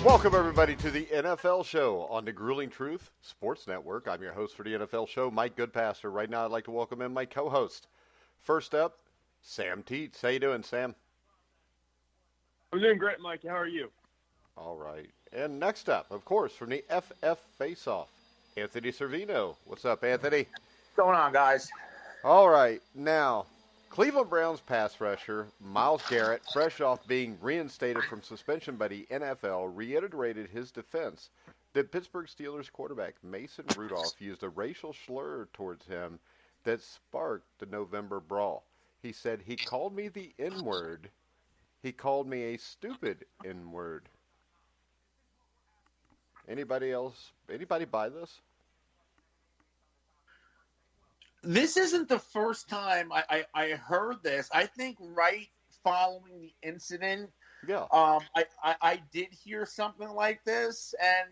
Welcome, everybody, to the NFL Show on the Grueling Truth Sports Network. I'm your host for the NFL Show, Mike Goodpaster. Right now, I'd like to welcome in my co-host. First up, Sam Teets. How you doing, Sam? I'm doing great, Mike. How are you? All right. And next up, of course, from the FF Face-Off, Anthony Cervino. What's up, Anthony? What's going on, guys? All right. Now, Cleveland Browns pass rusher Myles Garrett, fresh off being reinstated from suspension by the NFL, reiterated his defense that Pittsburgh Steelers quarterback Mason Rudolph used a racial slur towards him that sparked the November brawl. He said, "He called me the N-word. He called me a stupid N-word." Anybody buy this? This isn't the first time I heard this. I think right following the incident, Yeah. I did hear something like this, and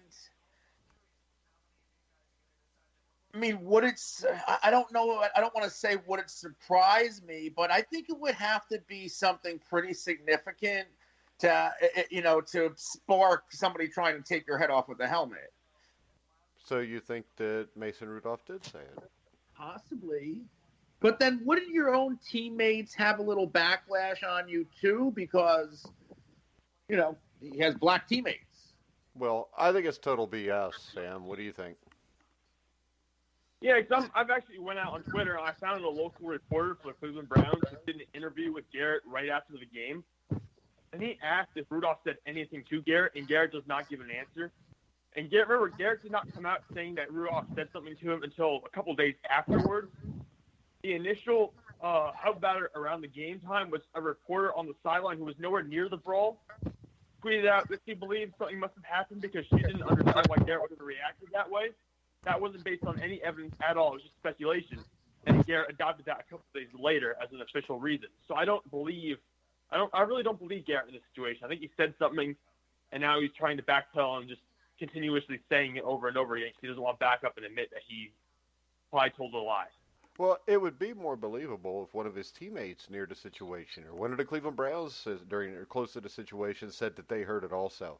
I mean, I don't know. I don't want to say would it surprise me, but I think it would have to be something pretty significant to spark somebody trying to take your head off with a helmet. So you think that Mason Rudolph did say it? Possibly. But then wouldn't your own teammates have a little backlash on you too? Because, he has black teammates. Well, I think it's total BS, Sam. What do you think? Yeah, I've actually went out on Twitter and I found a local reporter for the Cleveland Browns who did an interview with Garrett right after the game. And he asked if Rudolph said anything to Garrett, and Garrett does not give an answer. And Garrett did not come out saying that Rudolph said something to him until a couple days afterwards. The initial how about it around the game time was a reporter on the sideline who was nowhere near the brawl tweeted out that she believed something must have happened because she didn't understand why Garrett would have reacted that way. That wasn't based on any evidence at all. It was just speculation. And Garrett adopted that a couple days later as an official reason. So I really don't believe Garrett in this situation. I think he said something, and now he's trying to backpedal and just continuously saying it over and over again. He doesn't want to back up and admit that he probably told a lie. Well, it would be more believable if one of his teammates near the situation or one of the Cleveland Browns during or close to the situation said that they heard it also.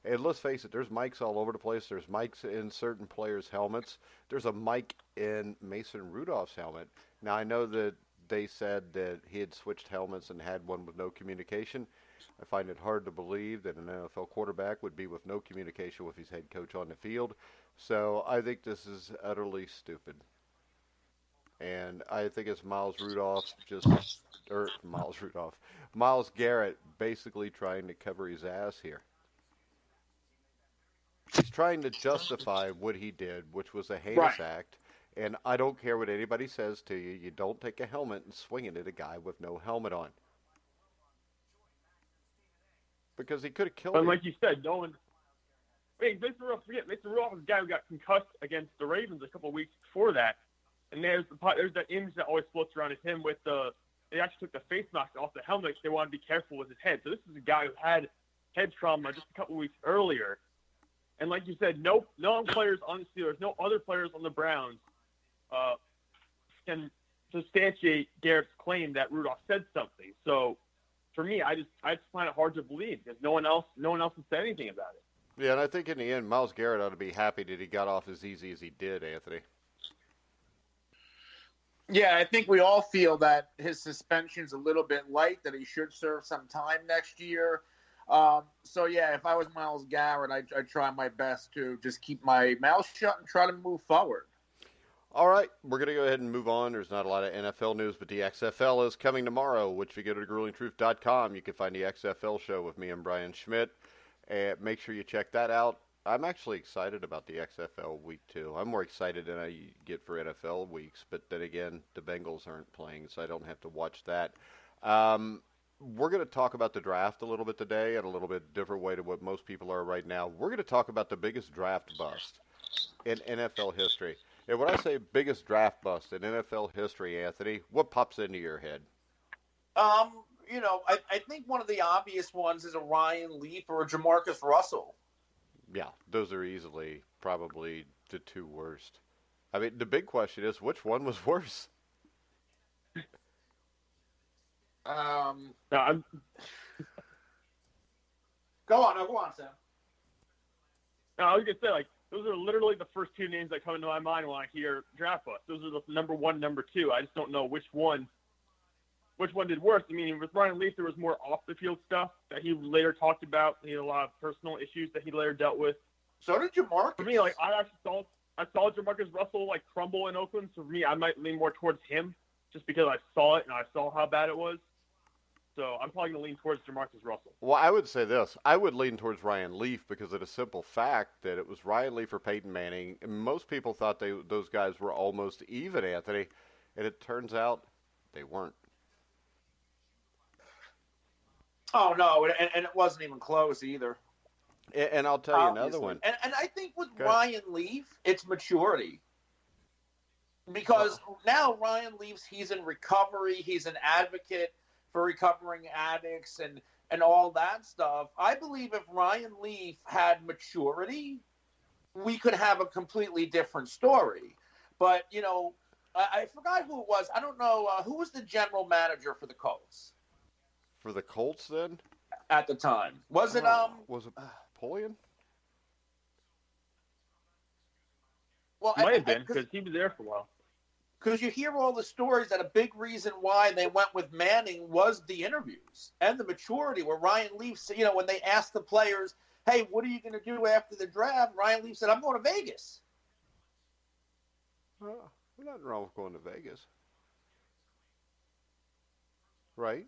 And let's face it, there's mics all over the place. There's mics in certain players' helmets. There's a mic in Mason Rudolph's helmet. Now, I know that they said that he had switched helmets and had one with no communication. I find it hard to believe that an NFL quarterback would be with no communication with his head coach on the field. So I think this is utterly stupid. And I think it's Myles Garrett basically trying to cover his ass here. He's trying to justify what he did, which was a heinous act. And I don't care what anybody says to you. You don't take a helmet and swing it at a guy with no helmet on. Because he could have killed him. But like you said, no one. Mason Rudolph was the guy who got concussed against the Ravens a couple of weeks before that. And there's that image that always floats around of him with they actually took the face mask off the helmet because they wanted to be careful with his head. So this is a guy who had head trauma just a couple of weeks earlier. And like you said, no players on the Steelers, no other players on the Browns can substantiate Garrett's claim that Rudolph said something. So for me, I just find it hard to believe because no one else has said anything about it. Yeah, and I think in the end, Myles Garrett ought to be happy that he got off as easy as he did, Anthony. Yeah, I think we all feel that his suspension's a little bit light, that he should serve some time next year. So, yeah, if I was Myles Garrett, I'd try my best to just keep my mouth shut and try to move forward. All right, we're going to go ahead and move on. There's not a lot of NFL news, but the XFL is coming tomorrow, which if you go to gruelingtruth.com, you can find the XFL show with me and Brian Schmidt. And make sure you check that out. I'm actually excited about the XFL week 2. I'm more excited than I get for NFL weeks, but then again, the Bengals aren't playing, so I don't have to watch that. We're going to talk about the draft a little bit today in a little bit different way to what most people are right now. We're going to talk about the biggest draft bust in NFL history. And when I say biggest draft bust in NFL history, Anthony, what pops into your head? I think one of the obvious ones is a Ryan Leaf or a Jamarcus Russell. Yeah, those are easily probably the two worst. I mean, the big question is, which one was worse? No, Go on, Sam. No, I was gonna say, like, those are literally the first two names that come into my mind when I hear draft bust. Those are the number one, number two. I just don't know which one did worse. I mean, with Ryan Leaf, there was more off the field stuff that he later talked about. He had a lot of personal issues that he later dealt with. So did Jamarcus. For me, like, I saw Jamarcus Russell like crumble in Oakland. So for me, I might lean more towards him just because I saw it and I saw how bad it was. So I'm probably going to lean towards Jamarcus Russell. Well, I would say this. I would lean towards Ryan Leaf because of the simple fact that it was Ryan Leaf or Peyton Manning. And most people thought those guys were almost even, Anthony. And it turns out they weren't. Oh, no, and it wasn't even close either. And I'll tell you another one. And I think with Ryan Leaf, it's maturity. Because now Ryan Leaf's, he's in recovery. He's an advocate for recovering addicts and all that stuff. I believe if Ryan Leaf had maturity, we could have a completely different story. But, I forgot who it was. I don't know. Who was the general manager for the Colts? For the Colts, then? At the time. Was it Polian? Well, might have been, because he was there for a while. Because you hear all the stories that a big reason why they went with Manning was the interviews and the maturity, where Ryan Leaf, when they asked the players, hey, what are you going to do after the draft? Ryan Leaf said, I'm going to Vegas. Oh, nothing wrong with going to Vegas. Right?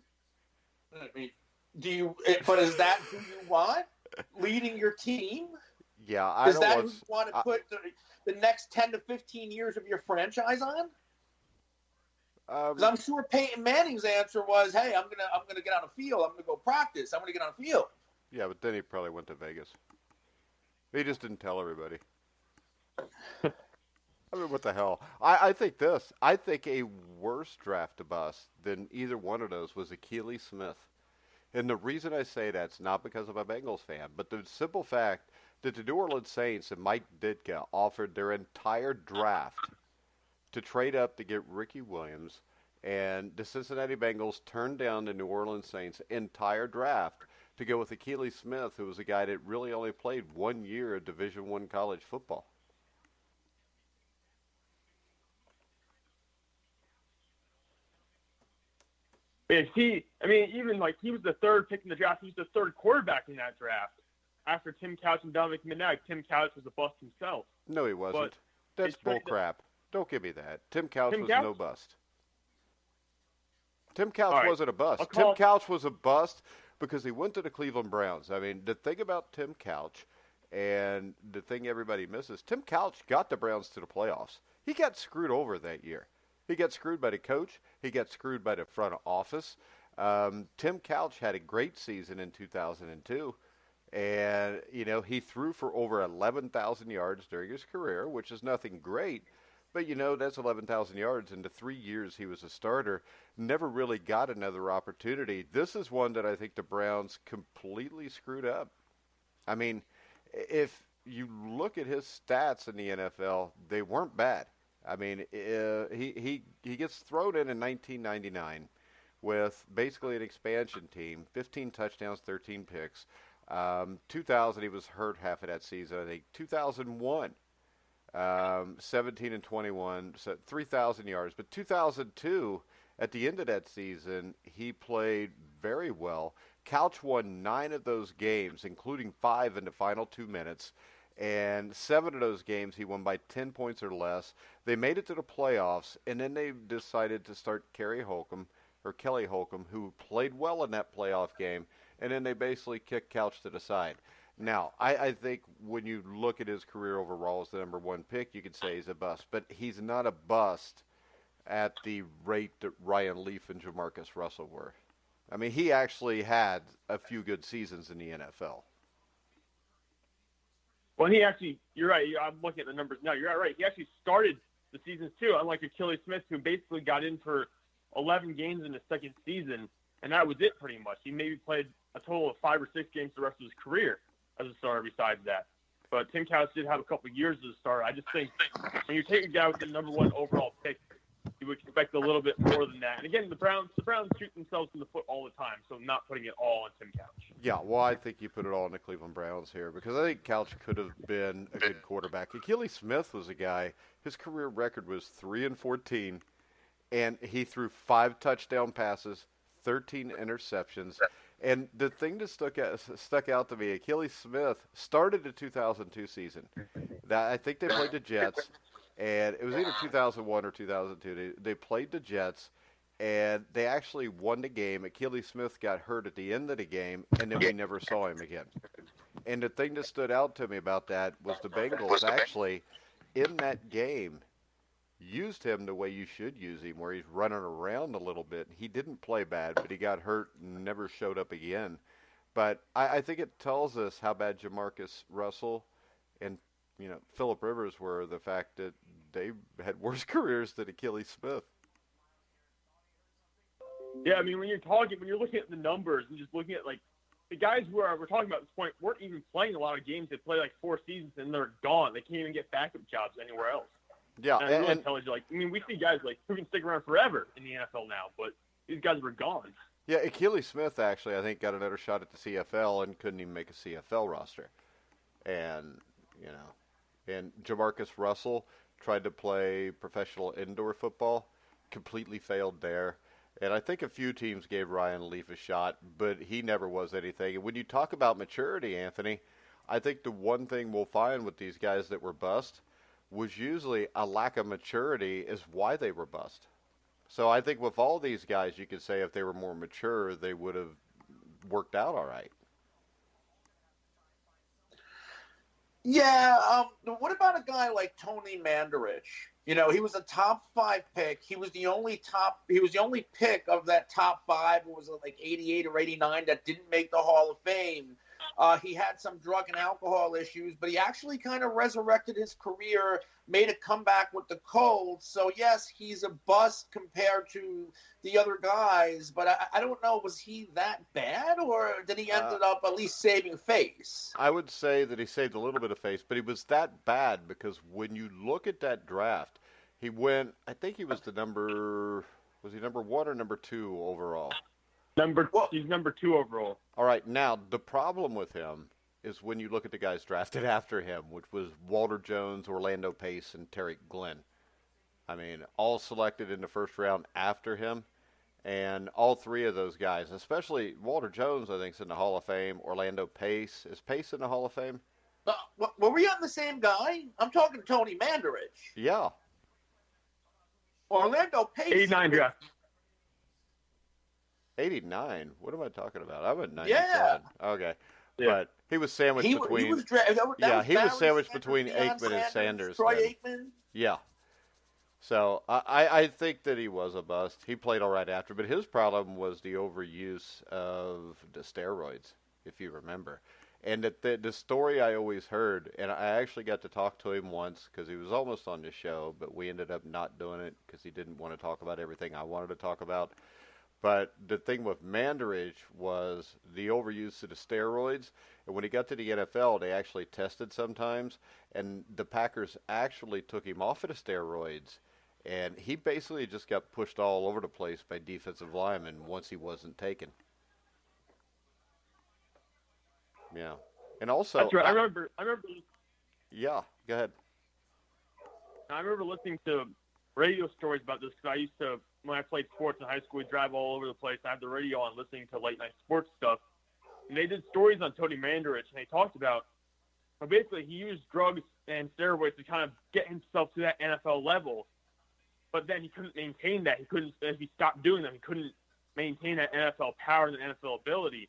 I mean, but is that who you want? Leading your team? Yeah, Is that who you want to put the next 10 to 15 years of your franchise on? Because I'm sure Peyton Manning's answer was, "Hey, I'm gonna get on a field. I'm gonna go practice. I'm gonna get on a field." Yeah, but then he probably went to Vegas. He just didn't tell everybody. I mean, what the hell? I think this. I think a worse draft bust than either one of those was Akili Smith. And the reason I say that's not because I'm a Bengals fan, but the simple fact that the New Orleans Saints and Mike Ditka offered their entire draft to trade up to get Ricky Williams, and the Cincinnati Bengals turned down the New Orleans Saints' entire draft to go with Akili Smith, who was a guy that really only played 1 year of Division I college football. Even like he was the third pick in the draft. He was the third quarterback in that draft. After Tim Couch and Dominic McNabb, Tim Couch was a bust himself. No, he wasn't. That's bullcrap. Don't give me that. Tim Couch was no bust. Tim Couch wasn't a bust. Tim Couch was a bust because he went to the Cleveland Browns. I mean, the thing about Tim Couch and the thing everybody misses, Tim Couch got the Browns to the playoffs. He got screwed over that year. He got screwed by the coach. He got screwed by the front office. Tim Couch had a great season in 2002. And, he threw for over 11,000 yards during his career, which is nothing great. But, that's 11,000 yards. In the 3 years he was a starter, never really got another opportunity. This is one that I think the Browns completely screwed up. I mean, if you look at his stats in the NFL, they weren't bad. I mean, he gets thrown in 1999 with basically an expansion team, 15 touchdowns, 13 picks. 2000, he was hurt half of that season, I think. 2001, 17 and 21, so 3,000 yards. But 2002, at the end of that season, he played very well. Couch won 9 of those games, including 5 in the final 2 minutes. And 7 of those games he won by 10 points or less. They made it to the playoffs, and then they decided to start Kelly Holcomb, who played well in that playoff game, and then they basically kicked Couch to the side. Now, I think when you look at his career overall as the number 1 pick, you could say he's a bust. But he's not a bust at the rate that Ryan Leaf and Jamarcus Russell were. I mean, he actually had a few good seasons in the NFL. Well, you're right. I'm looking at the numbers now. You're right. He actually started the seasons too, unlike Achilles Smith, who basically got in for 11 games in his second season. and that was it pretty much. He maybe played a total of 5 or 6 games the rest of his career as a starter besides that. But Tim Couch did have a couple of years as a starter. I just think when you take a guy with the number 1 overall pick, you would expect a little bit more than that. And again, the Browns shoot themselves in the foot all the time, so not putting it all on Tim Couch. Yeah, well, I think you put it all on the Cleveland Browns here because I think Couch could have been a good quarterback. Achilles Smith was a guy, his career record was 3-14, and he threw 5 touchdown passes, 13 interceptions. And the thing that stuck out to me, Achilles Smith started the 2002 season. I think they played the Jets. And it was either 2001 or 2002. They played the Jets, and they actually won the game. Achilles Smith got hurt at the end of the game, and then we never saw him again. And the thing that stood out to me about that was the Bengals actually, in that game, used him the way you should use him, where he's running around a little bit. He didn't play bad, but he got hurt and never showed up again. But I think it tells us how bad Jamarcus Russell and Phillip Rivers were, the fact that they had worse careers than Achilles Smith. Yeah, I mean, when you're looking at the numbers and just looking at, like, the guys we're talking about at this point weren't even playing a lot of games. They play, like, 4 seasons, and they're gone. They can't even get backup jobs anywhere else. Yeah. And it really tells you, like, I mean, we see guys, like, who can stick around forever in the NFL now, but these guys were gone. Yeah, Achilles Smith actually, I think, got another shot at the CFL and couldn't even make a CFL roster. And, and Jamarcus Russell tried to play professional indoor football, completely failed there. And I think a few teams gave Ryan Leaf a shot, but he never was anything. And when you talk about maturity, Anthony, I think the one thing we'll find with these guys that were bust was usually a lack of maturity is why they were bust. So I think with all these guys, you could say if they were more mature, they would have worked out all right. Yeah, what about a guy like Tony Mandarich? He was a top 5 pick. He was the only pick of that top 5 who was like 88 or 89 that didn't make the Hall of Fame. He had some drug and alcohol issues, but he actually kind of resurrected his career, made a comeback with the Colts. So, yes, he's a bust compared to the other guys, but I don't know, was he that bad, or did he ended up at least saving face? I would say that he saved a little bit of face, but he was that bad because when you look at that draft, he went, I think he was was he number 1 or number 2 overall? He's number 2 overall. All right, now the problem with him is when you look at the guys drafted after him, which was Walter Jones, Orlando Pace, and Tarek Glenn. I mean, all selected in the first round after him, and all 3 of those guys, especially Walter Jones, I think is in the Hall of Fame. Orlando Pace, is Pace in the Hall of Fame? Were we on the same guy? I'm talking Tony Mandarich. Yeah. Orlando Pace. 89 draft. 89? What am I talking about? I'm at 97. Yeah. Okay. Yeah. But he was sandwiched between... He was sandwiched between Aikman and Sanders. Troy Aikman. Yeah. So I think that he was a bust. He played all right after, but his problem was the overuse of the steroids, if you remember. And the story I always heard, and I actually got to talk to him once because he was almost on the show, but we ended up not doing it because he didn't want to talk about everything I wanted to talk about. But the thing with Mandarich was the overuse of the steroids. And when he got to the NFL, they actually tested sometimes. And the Packers actually took him off of the steroids. And he basically just got pushed all over the place by defensive linemen once he wasn't taken. Yeah. And also... That's right. I remember. Yeah, go ahead. I remember listening to radio stories about this because I used to, when I played sports in high school, we'd drive all over the place. I had the radio on listening to late night sports stuff. And they did stories on Tony Mandarich, and they talked about how basically he used drugs and steroids to kind of get himself to that NFL level. But then he couldn't maintain that. As he stopped doing them, he couldn't maintain that NFL power and the NFL ability.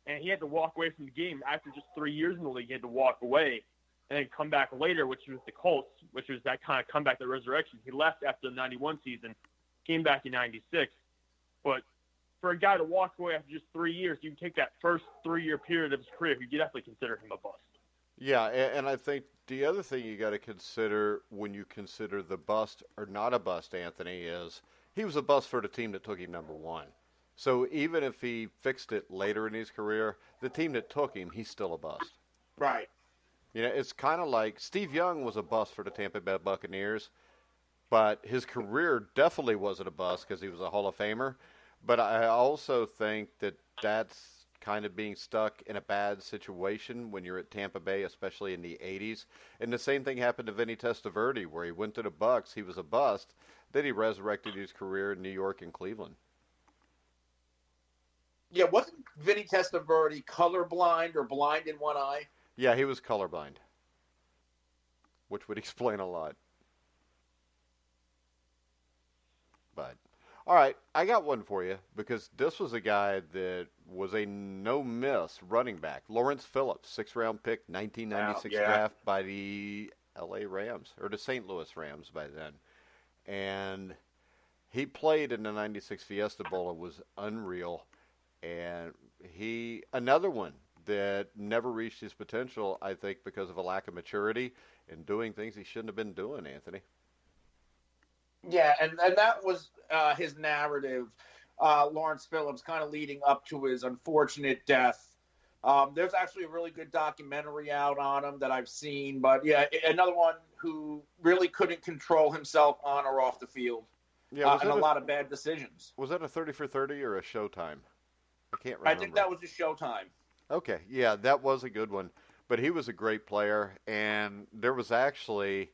And he had to walk away from the game after just 3 years in the league. He had to walk away and then come back later, which was the Colts, which was that kind of comeback, the resurrection. He left after the 91 season, came back in 96. But for a guy to walk away after just 3 years, you can take that first 3-year period of his career, you could definitely consider him a bust. Yeah, and I think the other thing you got to consider when you consider the bust or not a bust, Anthony, is he was a bust for the team that took him number 1. So even if he fixed it later in his career, the team that took him, he's still a bust. Right. You know, it's kind of like Steve Young was a bust for the Tampa Bay Buccaneers, but his career definitely wasn't a bust because he was a Hall of Famer. But I also think that that's kind of being stuck in a bad situation when you're at Tampa Bay, especially in the 80s. And the same thing happened to Vinny Testaverde, where he went to the Bucs, he was a bust, then he resurrected his career in New York and Cleveland. Yeah, wasn't Vinny Testaverde colorblind or blind in one eye? Yeah, he was colorblind, which would explain a lot. But, all right, I got one for you because this was a guy that was a no-miss running back. Lawrence Phillips, sixth-round pick, 1996 draft by the L.A. Rams, or the St. Louis Rams by then. And he played in the 96 Fiesta Bowl and was unreal. And another one that never reached his potential, I think, because of a lack of maturity and doing things he shouldn't have been doing, Anthony. Yeah, and that was his narrative, Lawrence Phillips, kind of leading up to his unfortunate death. There's actually a really good documentary out on him that I've seen. But, yeah, another one who really couldn't control himself on or off the field. Yeah, and a lot of bad decisions. Was that a 30 for 30 or a Showtime? I can't remember. I think that was a Showtime. Okay, yeah, that was a good one. But he was a great player, and there was actually,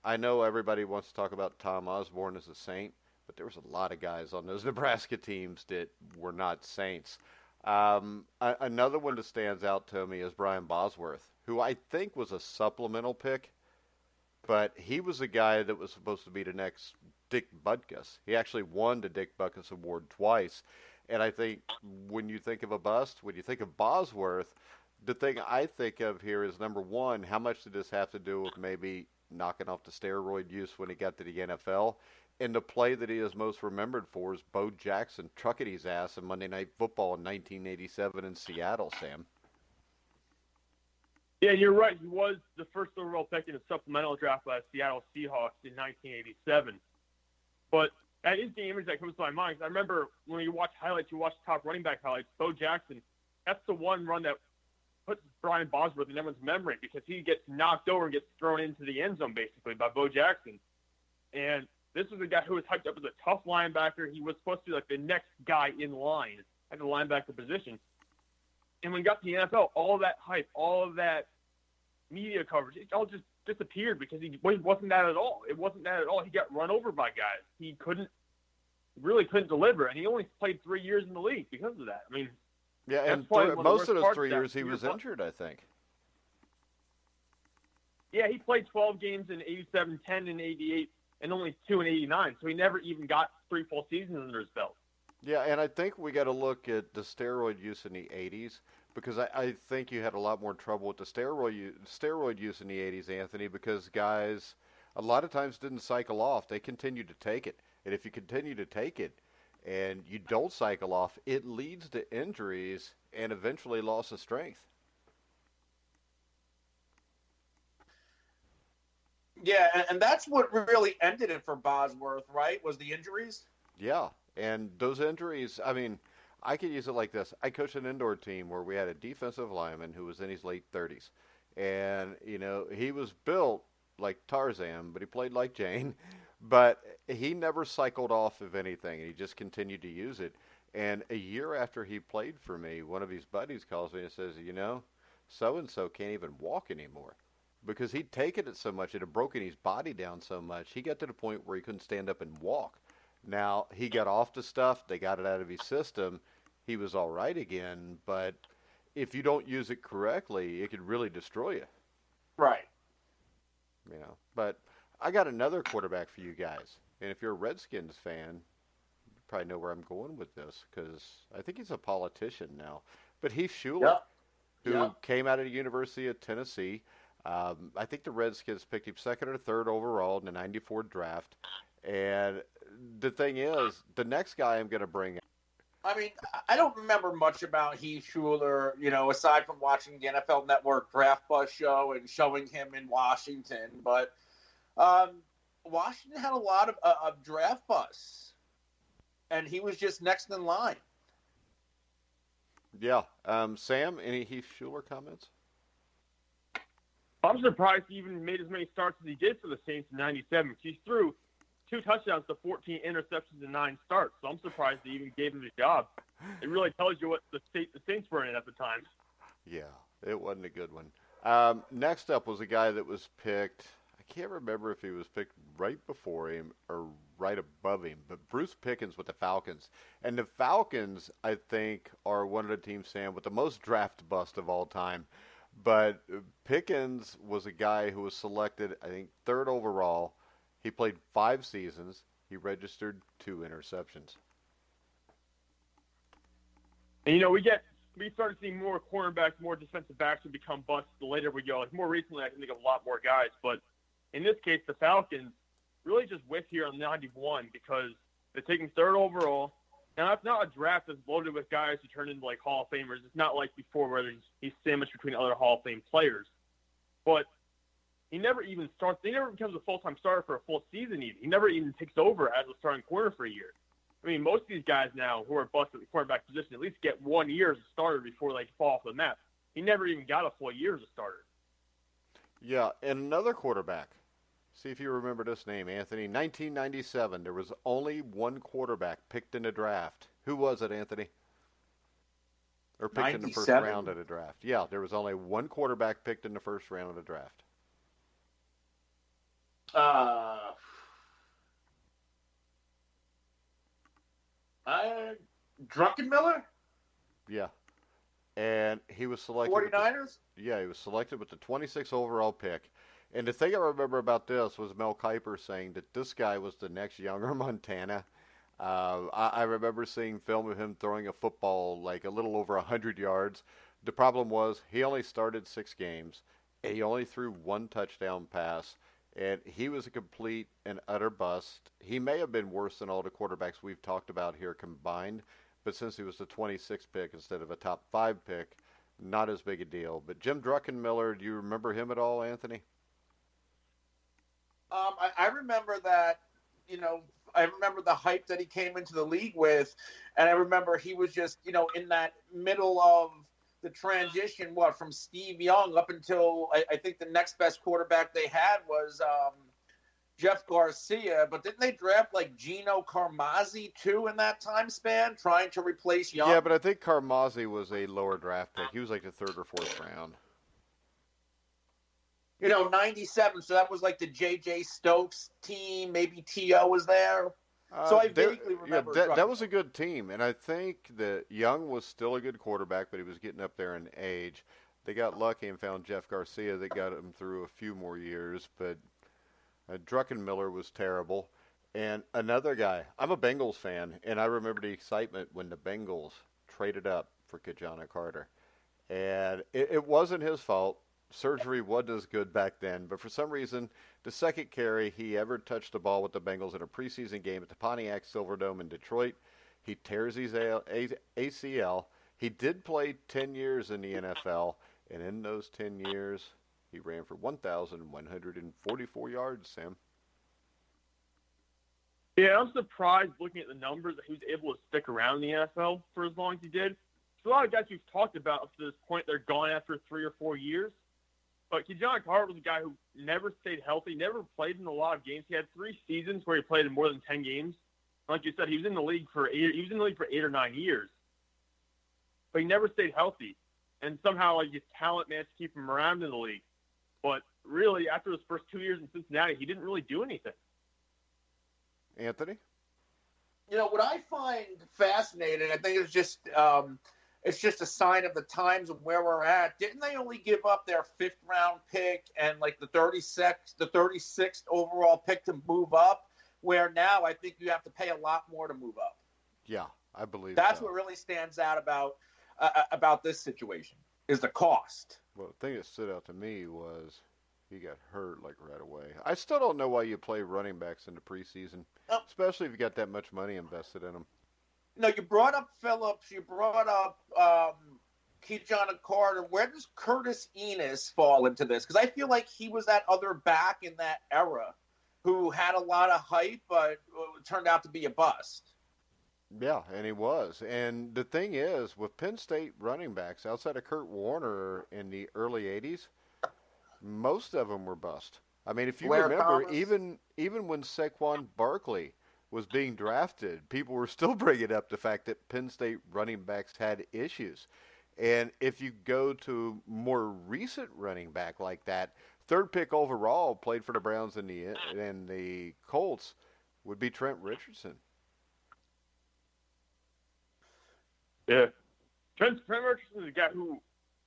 I know everybody wants to talk about Tom Osborne as a Saint, but there was a lot of guys on those Nebraska teams that were not Saints. Another one that stands out to me is Brian Bosworth, who I think was a supplemental pick, but he was a guy that was supposed to be the next Dick Butkus. He actually won the Dick Butkus Award twice. And I think when you think of a bust, when you think of Bosworth, the thing I think of here is, number one, how much did this have to do with maybe knocking off the steroid use when he got to the NFL? And the play that he is most remembered for is Bo Jackson trucking his ass in Monday Night Football in 1987 in Seattle, Sam. Yeah, you're right. He was the first overall pick in a supplemental draft by the Seattle Seahawks in 1987. But that is the image that comes to my mind. I remember when you watch highlights, you watch top running back highlights, Bo Jackson, that's the one run that puts Brian Bosworth in everyone's memory because he gets knocked over and gets thrown into the end zone, basically, by Bo Jackson. And this was a guy who was hyped up as a tough linebacker. He was supposed to be like the next guy in line at the linebacker position. And when he got to the NFL, all of that hype, all of that media coverage, it all just disappeared because he wasn't that at all. It wasn't that at all. He got run over by guys. He really couldn't deliver, and he only played 3 years in the league because of that. I mean, yeah, and most of those 3 years he was injured, I think. Yeah, he played 12 games in 87, 10 in 88, and only 2 in 89, so he never even got 3 full seasons under his belt. Yeah, and I think we got to look at the steroid use in the 80s, because I think you had a lot more trouble with the steroid use in the 80s, Anthony, because guys a lot of times didn't cycle off. They continued to take it. And if you continue to take it and you don't cycle off, it leads to injuries and eventually loss of strength. Yeah, and that's what really ended it for Bosworth, right, was the injuries? Yeah, and those injuries, I mean, I could use it like this. I coached an indoor team where we had a defensive lineman who was in his late 30s. And, you know, he was built like Tarzan, but he played like Jane. But he never cycled off of anything. He just continued to use it. And a year after he played for me, one of his buddies calls me and says, you know, so-and-so can't even walk anymore. Because he'd taken it so much, it had broken his body down so much, he got to the point where he couldn't stand up and walk. Now, he got off the stuff, they got it out of his system, he was all right again, but if you don't use it correctly, it could really destroy you. Right. You know, but I got another quarterback for you guys. And if you're a Redskins fan, you probably know where I'm going with this, because I think he's a politician now. But Heath Shuler, who came out of the University of Tennessee. I think the Redskins picked him second or third overall in the 94 draft. And the thing is, the next guy I'm going to bring. I mean, I don't remember much about Heath Shuler, you know, aside from watching the NFL Network Draft Bus show and showing him in Washington. But Washington had a lot of draft busts, and he was just next in line. Yeah. Sam, any Heath Schuler comments? I'm surprised he even made as many starts as he did for the Saints in '97. He threw 2 touchdowns to 14 interceptions in 9 starts. So I'm surprised they even gave him the job. It really tells you what the Saints were in at the time. Yeah, it wasn't a good one. Next up was a guy that was picked. I can't remember if he was picked right before him or right above him, but Bruce Pickens with the Falcons. And the Falcons, I think, are one of the teams, Sam, with the most draft bust of all time. But Pickens was a guy who was selected, I think, 3rd overall. He played 5 seasons. He registered 2 interceptions. And, we started seeing more cornerbacks, more defensive backs who become busts the later we go. Like, more recently, I can think of a lot more guys. But in this case, the Falcons really just whiffed here on 91 because they're taking 3rd overall. Now, that's not a draft that's loaded with guys who turn into, like, Hall of Famers. It's not like before where he's sandwiched between other Hall of Fame players. But he never even starts. He never becomes a full-time starter for a full season even. He never even takes over as a starting corner for a year. I mean, most of these guys now who are busted at the cornerback position at least get 1 year as a starter before they fall off the map. He never even got a full year as a starter. Yeah, and another quarterback. See if you remember this name, Anthony. 1997, there was only one quarterback picked in the draft. Who was it, Anthony? Or picked 97? In the first round of the draft. Yeah, there was only one quarterback picked in the first round of the draft. Druckenmiller? Yeah. And he was selected. 49ers? Yeah, he was selected with the 26th overall pick. And the thing I remember about this was Mel Kiper saying that this guy was the next younger Montana. I remember seeing film of him throwing a football like a little over 100 yards. The problem was he only started 6 games. He only threw 1 touchdown pass. And he was a complete and utter bust. He may have been worse than all the quarterbacks we've talked about here combined. But since he was the 26th pick instead of a top 5 pick, not as big a deal. But Jim Druckenmiller, do you remember him at all, Anthony? I remember that, I remember the hype that he came into the league with, and I remember he was just, in that middle of the transition, from Steve Young up until I think the next best quarterback they had was Jeff Garcia, but didn't they draft like Gino Carmazzi too in that time span, trying to replace Young? Yeah, but I think Carmazzi was a lower draft pick. He was like the 3rd or 4th round. 97, so that was like the J.J. Stokes team. Maybe T.O. was there. So I vaguely remember. Yeah, that was a good team, and I think that Young was still a good quarterback, but he was getting up there in age. They got lucky and found Jeff Garcia that got him through a few more years, but Druckenmiller was terrible. And another guy, I'm a Bengals fan, and I remember the excitement when the Bengals traded up for Kajana Carter. And it wasn't his fault. Surgery wasn't as good back then, but for some reason, the second carry he ever touched the ball with the Bengals in a preseason game at the Pontiac Silverdome in Detroit, he tears his ACL. He did play 10 years in the NFL, and in those 10 years, he ran for 1,144 yards, Sam. Yeah, I'm surprised looking at the numbers that he was able to stick around in the NFL for as long as he did. So a lot of guys we've talked about up to this point, they're gone after 3 or 4 years. But Kajana Carter was a guy who never stayed healthy, never played in a lot of games. He had 3 seasons where he played in more than 10 games. Like you said, he was in the league for 8 or 9 years. But he never stayed healthy. And somehow his talent managed to keep him around in the league. But really, after his first 2 years in Cincinnati, he didn't really do anything. Anthony? What I find fascinating, I think it's just a sign of the times of where we're at. Didn't they only give up their 5th round pick and like the 36th overall pick to move up? Where now I think you have to pay a lot more to move up. Yeah, I believe that's what really stands out about this situation is the cost. Well, the thing that stood out to me was he got hurt like right away. I still don't know why you play running backs in the preseason, especially if you got that much money invested in them. You brought up Phillips. You brought up Kajana Carter. Where does Curtis Enis fall into this? Because I feel like he was that other back in that era who had a lot of hype, but turned out to be a bust. Yeah, and he was. And the thing is, with Penn State running backs outside of Kurt Warner in the early '80s, most of them were bust. I mean, if you Blair remember, Thomas. even when Saquon Barkley was being drafted, people were still bringing up the fact that Penn State running backs had issues. And if you go to more recent running back like that, third pick overall, played for the Browns and the Colts, would be Trent Richardson. Yeah. Trent Richardson is a guy who,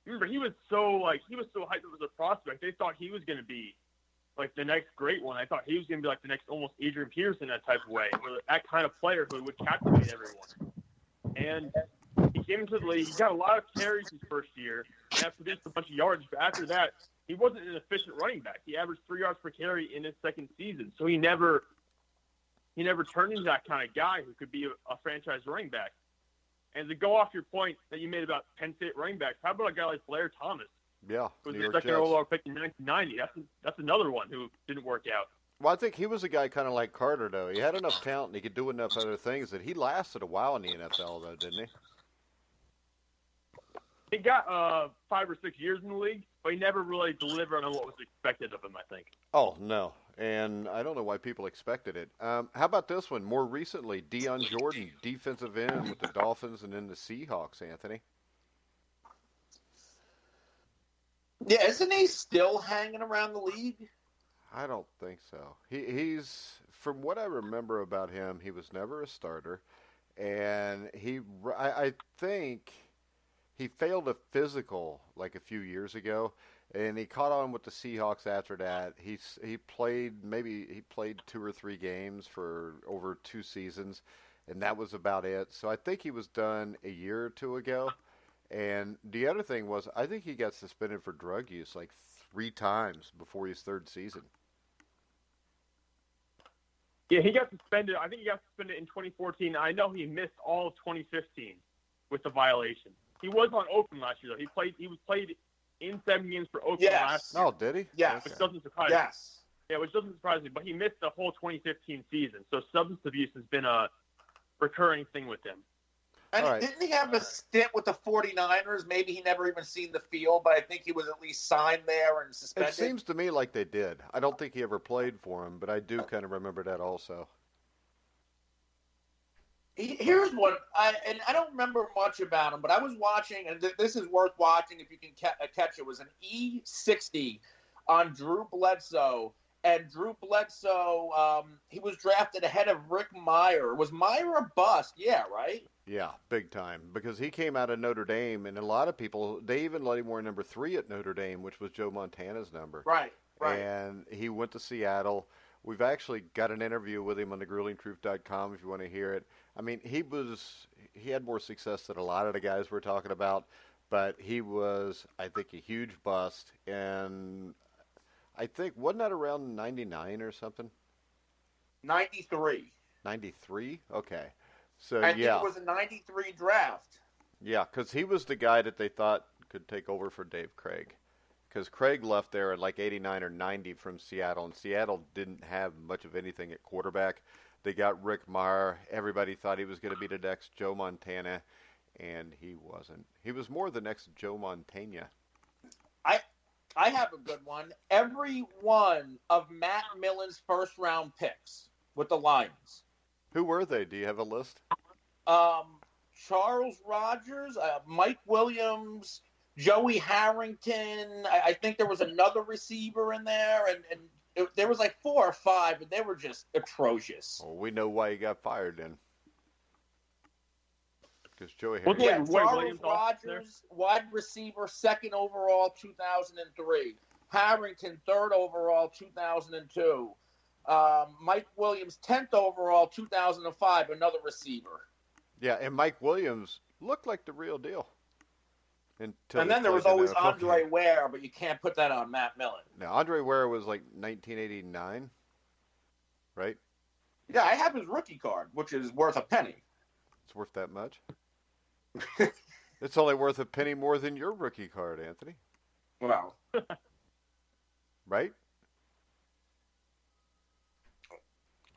remember, he was so hyped up as a prospect. They thought he was going to be like the next great one. I thought he was going to be like the next almost Adrian Peterson, that type of way, that kind of player who would captivate everyone. And he came into the league. He got a lot of carries his first year, and that produced a bunch of yards. But after that, he wasn't an efficient running back. He averaged 3 yards per carry in his second season. So he never turned into that kind of guy who could be a franchise running back. And to go off your point that you made about Penn State running backs, how about a guy like Blair Thomas? Yeah, Who was New the York second Jets. overall pick in 1990. That's another one who didn't work out. Well, I think he was a guy kind of like Carter, though. He had enough talent and he could do enough other things that he lasted a while in the NFL, though, didn't he? He got 5 or 6 years in the league, but he never really delivered on what was expected of him, I think. Oh, no. And I don't know why people expected it. How about this one? More recently, Deion Jordan, defensive end with the Dolphins and then the Seahawks, Anthony. Yeah, isn't he still hanging around the league? I don't think so. He's, from what I remember about him, he was never a starter. And I think he failed a physical like a few years ago. And he caught on with the Seahawks after that. He played 2 or 3 games for over 2 seasons, and that was about it. So I think he was done a year or 2 ago. And the other thing was, I think he got suspended for drug use like 3 times before his 3rd season. Yeah, he got suspended. I think he got suspended in 2014. I know he missed all of 2015 with the violation. He was on Oakland last year, though. He was played in 7 games for Oakland last year. Oh, did he? Yes. Which doesn't surprise me. Yes. Yeah, which doesn't surprise me. But he missed the whole 2015 season. So substance abuse has been a recurring thing with him. And All right. didn't he have a stint with the 49ers? Maybe he never even seen the field, but I think he was at least signed there and suspended. It seems to me like they did. I don't think he ever played for him, but I do kind of remember that also. Here's what I don't remember much about him, but I was watching, and this is worth watching if you can catch it. It was an E60 on Drew Bledsoe, and Drew Bledsoe, he was drafted ahead of Rick Meyer. Was Meyer a bust? Yeah, right? Yeah, big time. Because he came out of Notre Dame, and a lot of people, they even let him wear number 3 at Notre Dame, which was Joe Montana's number. Right. And he went to Seattle. We've actually got an interview with him on thegruelingtruth.com if you want to hear it. I mean, he had more success than a lot of the guys we're talking about, but he was, I think, a huge bust. And I think, wasn't that around 99 or something? 93. 93? Okay. So, I think yeah. it was a 93 draft. Yeah, because he was the guy that they thought could take over for Dave Craig. Because Craig left there at like 89 or 90 from Seattle, and Seattle didn't have much of anything at quarterback. They got Rick Meyer. Everybody thought he was going to be the next Joe Montana, and he wasn't. He was more the next Joe Montana. I have a good one. Every one of Matt Millen's first-round picks with the Lions. Who were they? Do you have a list? Charles Rogers, Mike Williams, Joey Harrington. I think there was another receiver in there, and there was like 4 or 5, and they were just atrocious. Well, we know why he got fired then. Because Joey Wasn't Harrington. Yeah, Roy Charles Williams off Rogers, wide receiver, 2nd overall, 2003. Harrington, 3rd overall, 2002. Mike Williams, 10th overall, 2005, another receiver. Yeah, and Mike Williams looked like the real deal. And then there was always Andre Ware, but you can't put that on Matt Millen. Now, Andre Ware was like 1989, right? Yeah, I have his rookie card, which is worth a penny. It's worth that much? It's only worth a penny more than your rookie card, Anthony. Well, Right?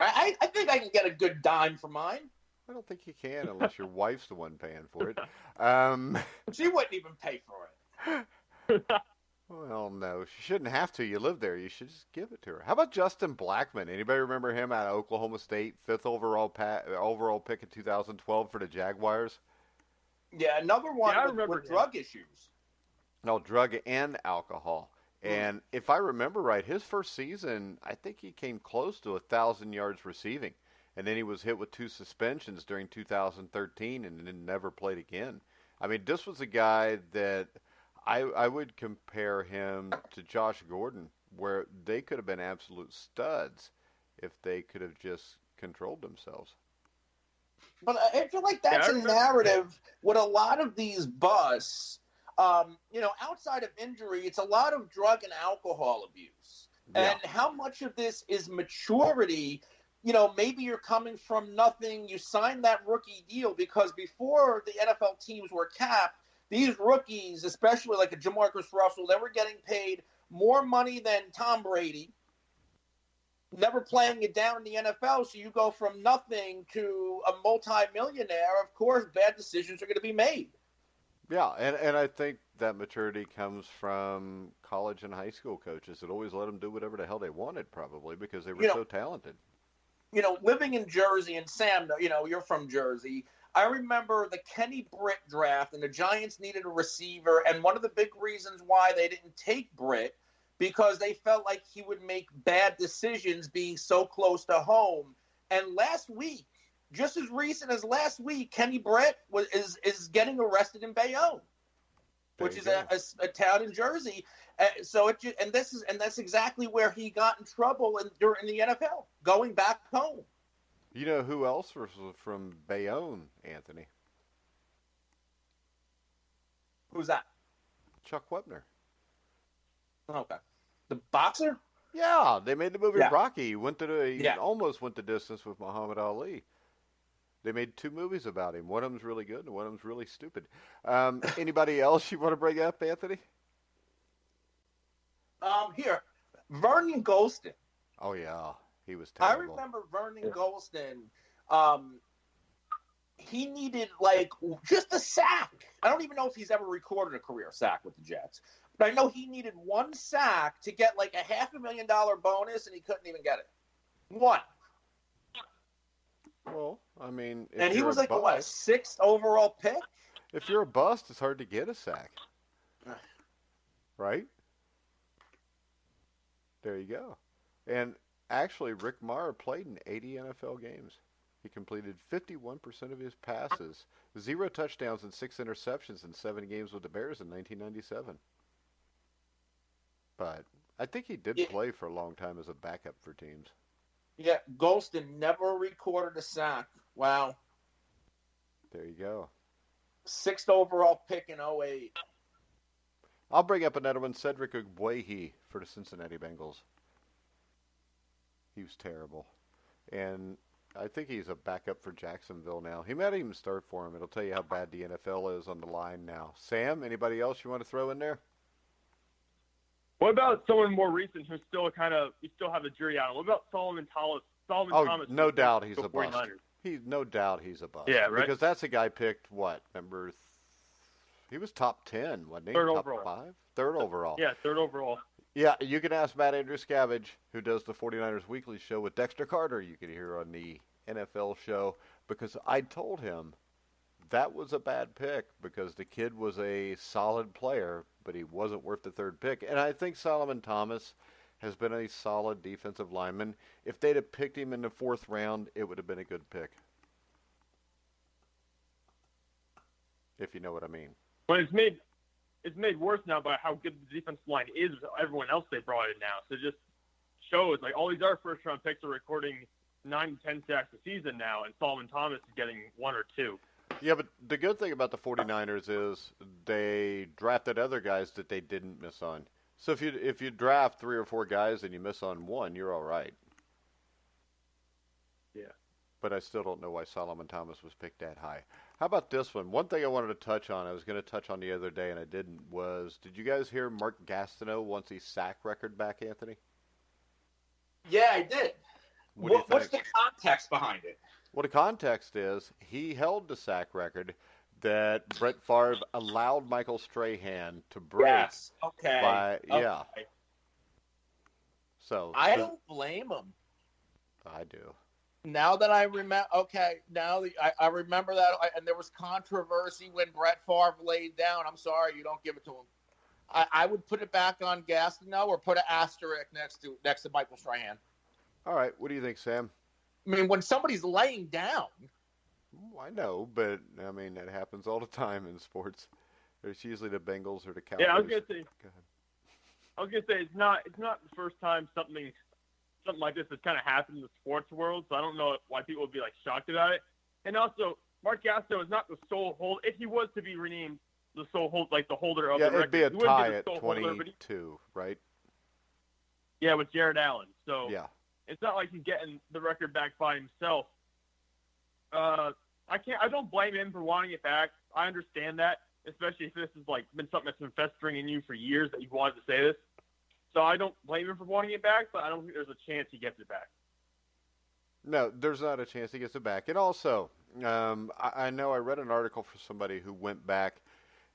I think I can get a good dime for mine. I don't think you can unless your wife's the one paying for it. She wouldn't even pay for it. Well, no, she shouldn't have to. You live there. You should just give it to her. How about Justin Blackmon? Anybody remember him out of Oklahoma State? 5th overall pick in 2012 for the Jaguars. Yeah, another one with drug issues. No, drug and alcohol. And if I remember right, his first season, I think he came close to 1,000 yards receiving. And then he was hit with 2 suspensions during 2013 and then never played again. I mean, this was a guy that I would compare him to Josh Gordon, where they could have been absolute studs if they could have just controlled themselves. But I feel like that's a narrative with a lot of these busts. Outside of injury, it's a lot of drug and alcohol abuse. Yeah. And how much of this is maturity? Maybe you're coming from nothing. You signed that rookie deal because before the NFL teams were capped, these rookies, especially like a Jamarcus Russell, they were getting paid more money than Tom Brady, never playing it down in the NFL. So you go from nothing to a multi-millionaire. Of course, bad decisions are going to be made. Yeah, and I think that maturity comes from college and high school coaches that always let them do whatever the hell they wanted, probably because they were so talented. Living in Jersey, and Sam, you're from Jersey. I remember the Kenny Britt draft, and the Giants needed a receiver, and one of the big reasons why they didn't take Britt, because they felt like he would make bad decisions being so close to home. And last week, just as recent as last week, Kenny Britt is getting arrested in Bayonne, which is a town in Jersey. That's exactly where he got in trouble during the NFL, going back home. You know who else was from Bayonne, Anthony? Who's that? Chuck Wepner. Okay. The boxer? Yeah, they made the movie Rocky. He almost went the distance with Muhammad Ali. They made 2 movies about him. One of them's really good, and one of them's really stupid. Anybody else you want to bring up, Anthony? Here, Vernon Golston. Oh yeah, he was terrible. I remember Vernon Golston. He needed just a sack. I don't even know if he's ever recorded a career sack with the Jets, but I know he needed 1 sack to get a $500,000 bonus, and he couldn't even get it. 1. Well, I mean, and he was a 6th overall pick. If you're a bust, it's hard to get a sack, right? There you go. And actually, Rick Maher played in 80 NFL games. He completed 51% of his passes, 0 touchdowns and 6 interceptions in 7 games with the Bears in 1997. But I think he did play for a long time as a backup for teams. Yeah, Golston never recorded a sack. Wow. There you go. 6th overall pick in 2008. I'll bring up another one, Cedric Ogbuehi for the Cincinnati Bengals. He was terrible. And I think he's a backup for Jacksonville now. He might even start for him. It'll tell you how bad the NFL is on the line now. Sam, anybody else you want to throw in there? What about someone more recent who still you still have the jury out? What about Solomon Thomas? Thomas. No doubt he's a bust. No doubt he's a bust. Yeah, right. Because that's a guy picked, he was top 10, wasn't he? 3rd top overall. 5? 3rd overall. Yeah, 3rd overall. Yeah, you can ask Matt Andrew Scavage, who does the 49ers Weekly Show with Dexter Carter. You can hear on the NFL Show, because I told him that was a bad pick because the kid was a solid player, but he wasn't worth the 3rd pick. And I think Solomon Thomas has been a solid defensive lineman. If they'd have picked him in the 4th round, it would have been a good pick. If you know what I mean. But it's made worse now by how good the defensive line is with everyone else they brought in now. So it just shows all these other 1st-round picks are recording 9 to 10 sacks a season now, and Solomon Thomas is getting 1 or 2. Yeah, but the good thing about the 49ers is they drafted other guys that they didn't miss on. So if you draft 3 or 4 guys and you miss on 1, you're all right. Yeah. But I still don't know why Solomon Thomas was picked that high. How about this one? One thing I wanted to touch on, I was going to touch on the other day and I didn't, did you guys hear Mark Gastineau wants his sack record back, Anthony? Yeah, I did. What's the context behind it? Well, the context is he held the sack record that Brett Favre allowed Michael Strahan to break. Yes. Okay. Yeah. Okay. So I don't blame him. I do. Now that I remember, I remember that, and there was controversy when Brett Favre laid down. I'm sorry, you don't give it to him. I would put it back on Gastineau or put an asterisk next to Michael Strahan. All right, what do you think, Sam? I mean, when somebody's laying down. I know, but I mean that happens all the time in sports. There's usually the Bengals or the Cowboys. Yeah, I was gonna say it's not the first time something like this has kind of happened in the sports world. So I don't know why people would be like shocked about it. And also, Mark Gastineau is not the sole holder. If he was to be renamed the sole holder, like the holder of the record, it'd be a tie at 22, holder, right? Yeah, with Jared Allen. So yeah. It's not like he's getting the record back by himself. I don't blame him for wanting it back. I understand that, especially if this has like been something that's been festering in you for years that you wanted to say this. So I don't blame him for wanting it back, but I don't think there's a chance he gets it back. No, there's not a chance he gets it back. And also, I know I read an article for somebody who went back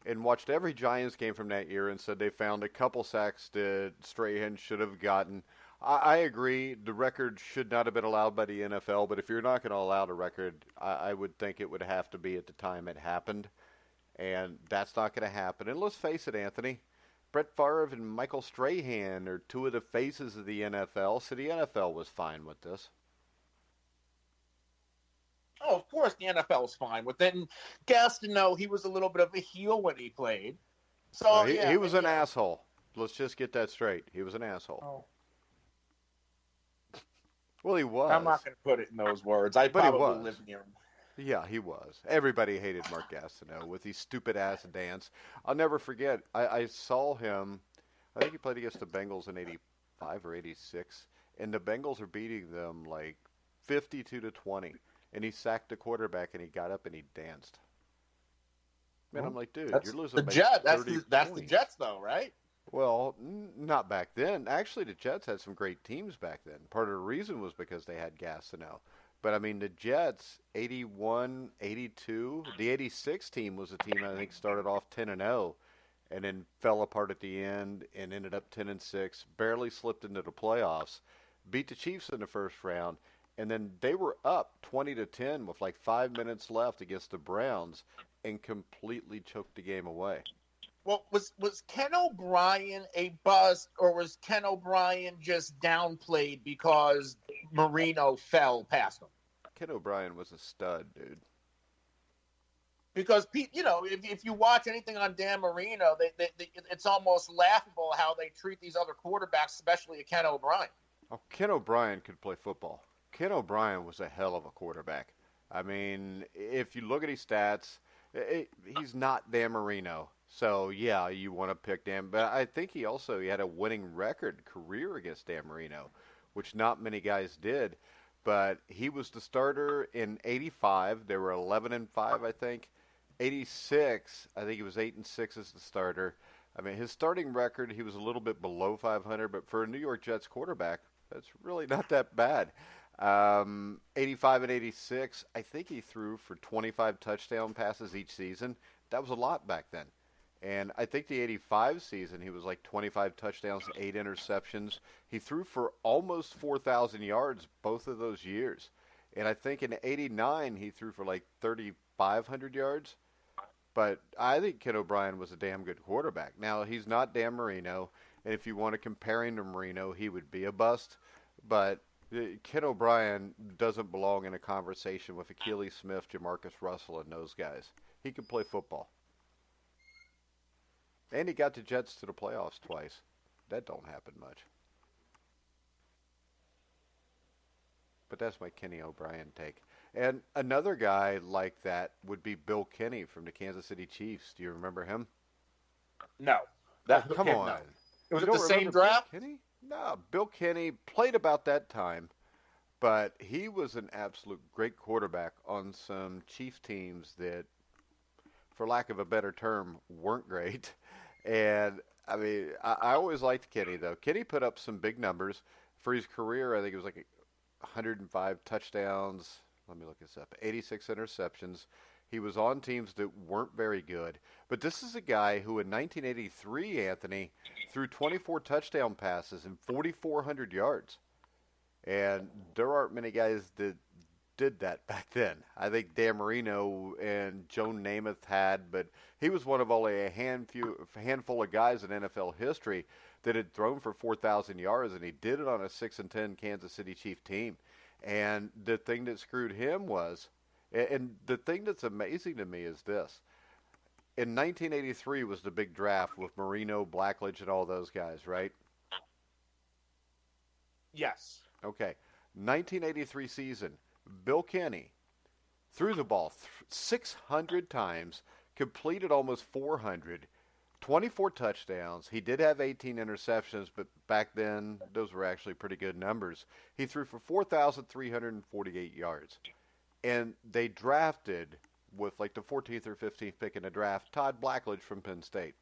and watched every Giants game from that year and said they found a couple sacks that Strahan should have gotten. I agree. The record should not have been allowed by the NFL, but if you're not going to allow the record, I would think it would have to be at the time it happened, and that's not going to happen. And let's face it, Anthony, Brett Favre and Michael Strahan are two of the faces of the NFL, so the NFL was fine with this. Oh, of course the NFL was fine with it. And Gastineau, he was a little bit of a heel when he played. So he was an asshole. Let's just get that straight. He was an asshole. Oh. Well, he was. I'm not going to put it in those words. I probably live near him. Yeah, he was. Everybody hated Mark Gastineau with his stupid-ass dance. I'll never forget, I saw him, I think he played against the Bengals in 85 or 86, and the Bengals are beating them like 52-20, and he sacked the quarterback, and he got up and he danced. Man, I'm like, dude, you're losing the Jets. That's points. The Jets, though, right? Well, not back then. Actually, the Jets had some great teams back then. Part of the reason was because they had Gastineau. But, I mean, the Jets, 81, 82, the 86 team was a team I think started off 10-0 and then fell apart at the end and ended up 10-6, barely slipped into the playoffs, beat the Chiefs in the first round, and then they were up 20-10 with like 5 minutes left against the Browns and completely choked the game away. Well, was Ken O'Brien a bust, or was Ken O'Brien just downplayed because Marino fell past him? Ken O'Brien was a stud, dude. Because, if you watch anything on Dan Marino, it's almost laughable how they treat these other quarterbacks, especially Ken O'Brien. Oh, Ken O'Brien could play football. Ken O'Brien was a hell of a quarterback. I mean, if you look at his stats, he's not Dan Marino. So, yeah, you want to pick Dan. But I think he had a winning record career against Dan Marino, which not many guys did. But he was the starter in 85. They were 11-5, I think. 86, I think he was 8-6 as the starter. I mean, his starting record, he was a little bit below 500. But for a New York Jets quarterback, that's really not that bad. 85 and 86, I think he threw for 25 touchdown passes each season. That was a lot back then. And I think the 85 season, he was like 25 touchdowns, 8 interceptions. He threw for almost 4,000 yards both of those years. And I think in 89, he threw for like 3,500 yards. But I think Ken O'Brien was a damn good quarterback. Now, he's not Dan Marino. And if you want to compare him to Marino, he would be a bust. But Ken O'Brien doesn't belong in a conversation with Achilles Smith, Jamarcus Russell, and those guys. He can play football. And he got the Jets to the playoffs twice. That don't happen much. But that's my Kenny O'Brien take. And another guy like that would be Bill Kenny from the Kansas City Chiefs. Do you remember him? No. Come on. No. Was it the same draft? Bill Kenny? No, Bill Kenny played about that time, but he was an absolute great quarterback on some Chiefs teams that, for lack of a better term, weren't great. And, I mean, I always liked Kenny, though. Kenny put up some big numbers. For his career, I think it was like 105 touchdowns, let me look this up. 86 interceptions. He was on teams that weren't very good. But this is a guy who in 1983, Anthony, threw 24 touchdown passes and 4,400 yards. And there aren't many guys that did that back then. I think Dan Marino and Joe Namath had, but he was one of only a handful of guys in NFL history that had thrown for 4,000 yards, and he did it on a 6-10 Kansas City Chief team. And the thing that screwed him was, and the thing that's amazing to me is this. In 1983 was the big draft with Marino, Blackledge, and all those guys, right? Yes. Okay. 1983 season, Bill Kenny threw the ball 600 times, completed almost 400, 24 touchdowns. He did have 18 interceptions, but back then those were actually pretty good numbers. He threw for 4,348 yards. And they drafted, with like the 14th or 15th pick in the draft, Todd Blackledge from Penn State.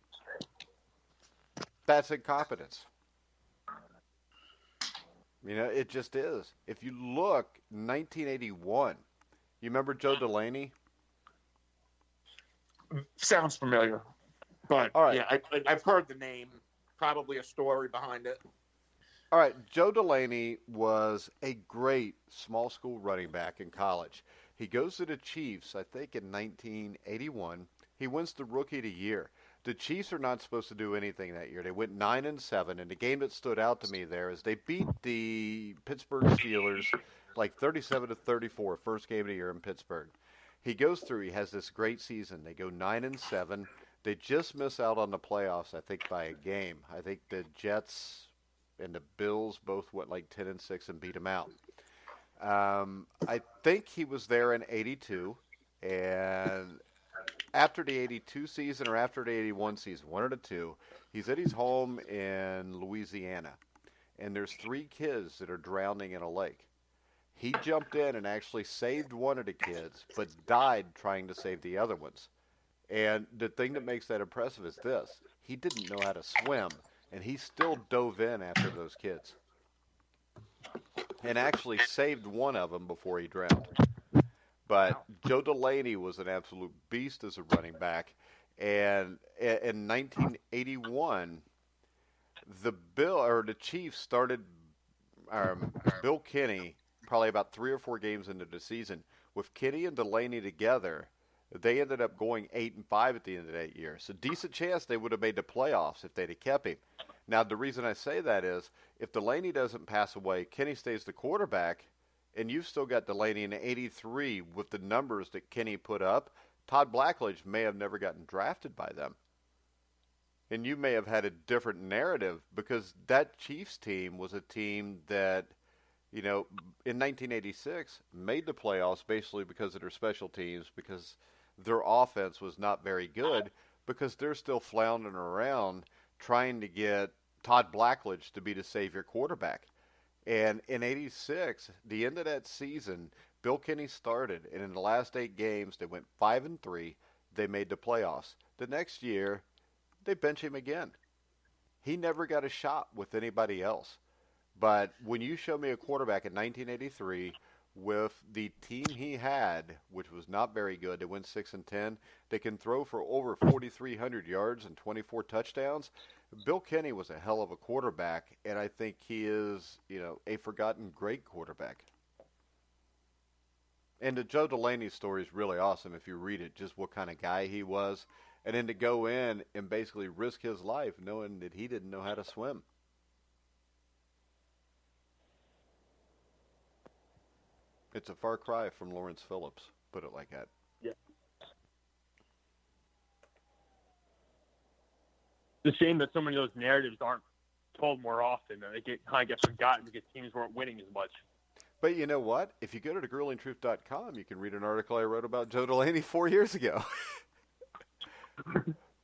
That's incompetence. You know, it just is. If you look, 1981, you remember Joe Delaney? Sounds familiar. But, all right. Yeah, I've heard the name. Probably a story behind it. All right, Joe Delaney was a great small school running back in college. He goes to the Chiefs, I think, in 1981. He wins the Rookie of the Year. The Chiefs are not supposed to do anything that year. They went 9-7, and the game that stood out to me there is they beat the Pittsburgh Steelers like 37-34, first game of the year in Pittsburgh. He goes through. He has this great season. They go 9-7. They just miss out on the playoffs, I think, by a game. I think the Jets and the Bills both went like 10-6 and beat him out. I think he was there in 82, and after the 82 season or after the 81 season, one of the two, he's at his home in Louisiana, and there's 3 kids that are drowning in a lake. He jumped in and actually saved one of the kids, but died trying to save the other ones. And the thing that makes that impressive is this. He didn't know how to swim, and he still dove in after those kids and actually saved one of them before he drowned. But Joe Delaney was an absolute beast as a running back. And in 1981, the Chiefs started Bill Kenny probably about 3 or 4 games into the season. With Kenny and Delaney together, they ended up going 8-5 at the end of that year. So decent chance they would have made the playoffs if they'd have kept him. Now, the reason I say that is if Delaney doesn't pass away, Kenny stays the quarterback, and you've still got Delaney in 83 with the numbers that Kenny put up, Todd Blackledge may have never gotten drafted by them. And you may have had a different narrative because that Chiefs team was a team that, you know, in 1986 made the playoffs basically because of their special teams, because their offense was not very good, because they're still floundering around trying to get Todd Blackledge to be the savior quarterback. And in 86, the end of that season, Bill Kenny started, and in the last 8 games, they went 5-3. They made the playoffs. The next year, they bench him again. He never got a shot with anybody else. But when you show me a quarterback in 1983 with the team he had, which was not very good, they went 6-10, they can throw for over 4,300 yards and 24 touchdowns. Bill Kenny was a hell of a quarterback, and I think he is, you know, a forgotten great quarterback. And the Joe Delaney story is really awesome if you read it, just what kind of guy he was, and then to go in and basically risk his life knowing that he didn't know how to swim. It's a far cry from Lawrence Phillips, put it like that. Yeah. It's a shame that so many of those narratives aren't told more often. They kind of get forgotten because teams weren't winning as much. But you know what? If you go to thegruelingtruth.com, you can read an article I wrote about Joe Delaney 4 years ago.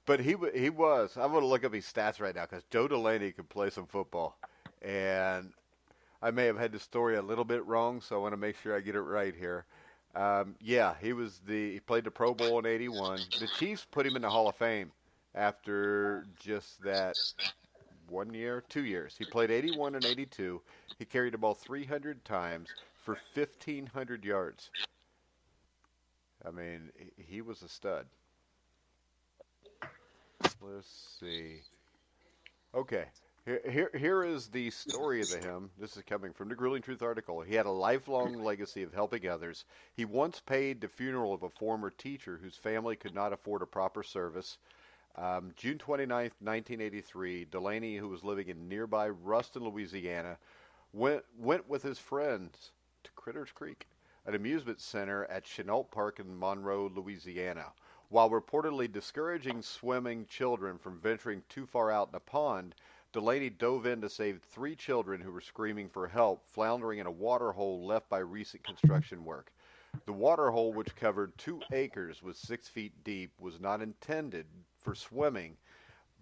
But he was. I'm going to look up his stats right now because Joe Delaney could play some football. And I may have had the story a little bit wrong, so I want to make sure I get it right here. Yeah, he played the Pro Bowl in 81. The Chiefs put him in the Hall of Fame after just that 1 year, 2 years. He played 81 and 82. He carried the ball 300 times, for 1,500 yards. I mean, he was a stud. Let's see. Okay. Here is the story of him. This is coming from the Grueling Truth article. He had a lifelong legacy of helping others. He once paid the funeral of a former teacher whose family could not afford a proper service. June 29th, 1983, Delaney, who was living in nearby Ruston, Louisiana, went with his friends to Critters Creek, an amusement center at Chenault Park in Monroe, Louisiana. While reportedly discouraging swimming children from venturing too far out in a pond, Delaney dove in to save 3 children who were screaming for help, floundering in a water hole left by recent construction work. The water hole, which covered 2 acres, was 6 feet deep, was not intended for swimming,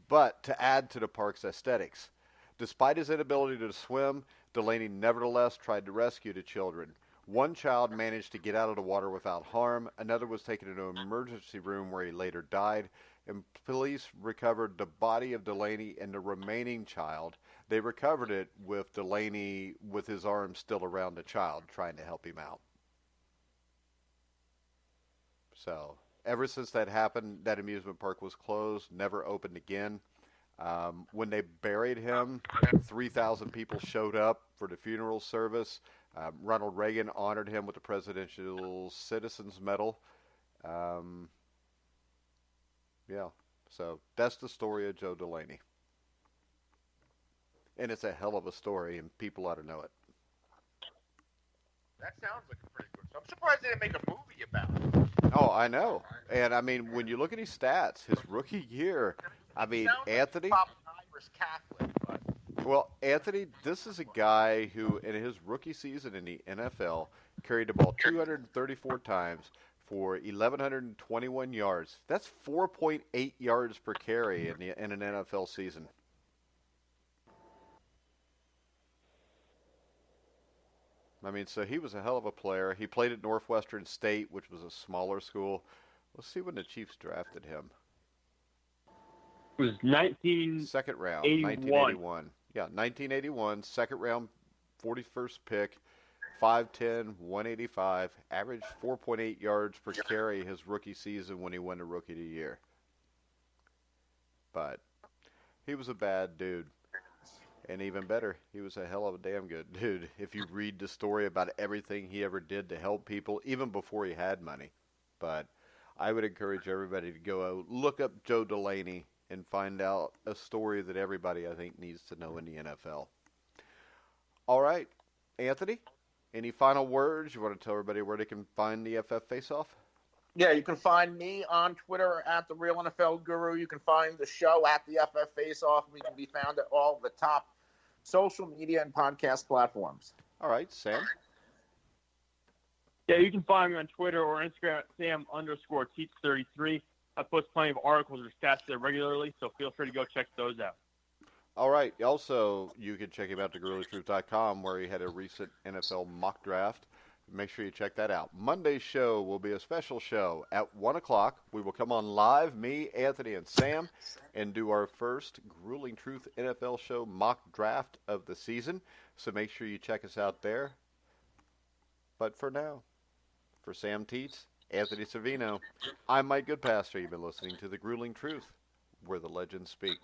but to add to the park's aesthetics. Despite his inability to swim, Delaney nevertheless tried to rescue the children. One child managed to get out of the water without harm. Another was taken into an emergency room where he later died. And police recovered the body of Delaney and the remaining child. They recovered it with Delaney with his arm still around the child, trying to help him out. So, ever since that happened, that amusement park was closed, never opened again. When they buried him, 3,000 people showed up for the funeral service. Ronald Reagan honored him with the Presidential Citizens Medal. Yeah, so that's the story of Joe Delaney. And it's a hell of a story, and people ought to know it. That sounds like a pretty good story. I'm surprised they didn't make a movie about it. Oh, I know. And, I mean, when you look at his stats, his rookie year, I mean, Anthony... Like Irish Catholic, but... Well, Anthony, this is a guy who, in his rookie season in the NFL, carried the ball 234 times for 1,121 yards. That's 4.8 yards per carry in an NFL season. I mean, so he was a hell of a player. He played at Northwestern State, which was a smaller school. Let's see when the Chiefs drafted him. It was 1981. Second round, 1981. Yeah, 1981, second round, 41st pick, 5'10", 185, averaged 4.8 yards per carry his rookie season when he won the Rookie of the Year. But he was a bad dude. And even better, he was a hell of a damn good dude. If you read the story about everything he ever did to help people, even before he had money. But I would encourage everybody to go look up Joe Delaney and find out a story that everybody, I think, needs to know in the NFL. All right, Anthony, any final words? You want to tell everybody where they can find the FF Face-Off? Yeah, you can find me on Twitter at The Real NFL Guru. You can find the show at the FF Face-Off. We can be found at all the top social media and podcast platforms. All right, Sam? Yeah, you can find me on Twitter or Instagram at Sam_Teets33. I post plenty of articles or stats there regularly, so feel free to go check those out. All right. Also, you can check him out at GorillaTruth.com, where he had a recent NFL mock draft. Make sure you check that out. Monday's show will be a special show at 1 o'clock. We will come on live, me, Anthony, and Sam, and do our first Grueling Truth NFL Show mock draft of the season. So make sure you check us out there. But for now, for Sam Teets, Anthony Cervino, I'm Mike Goodpaster. You've been listening to The Grueling Truth, where the legends speak.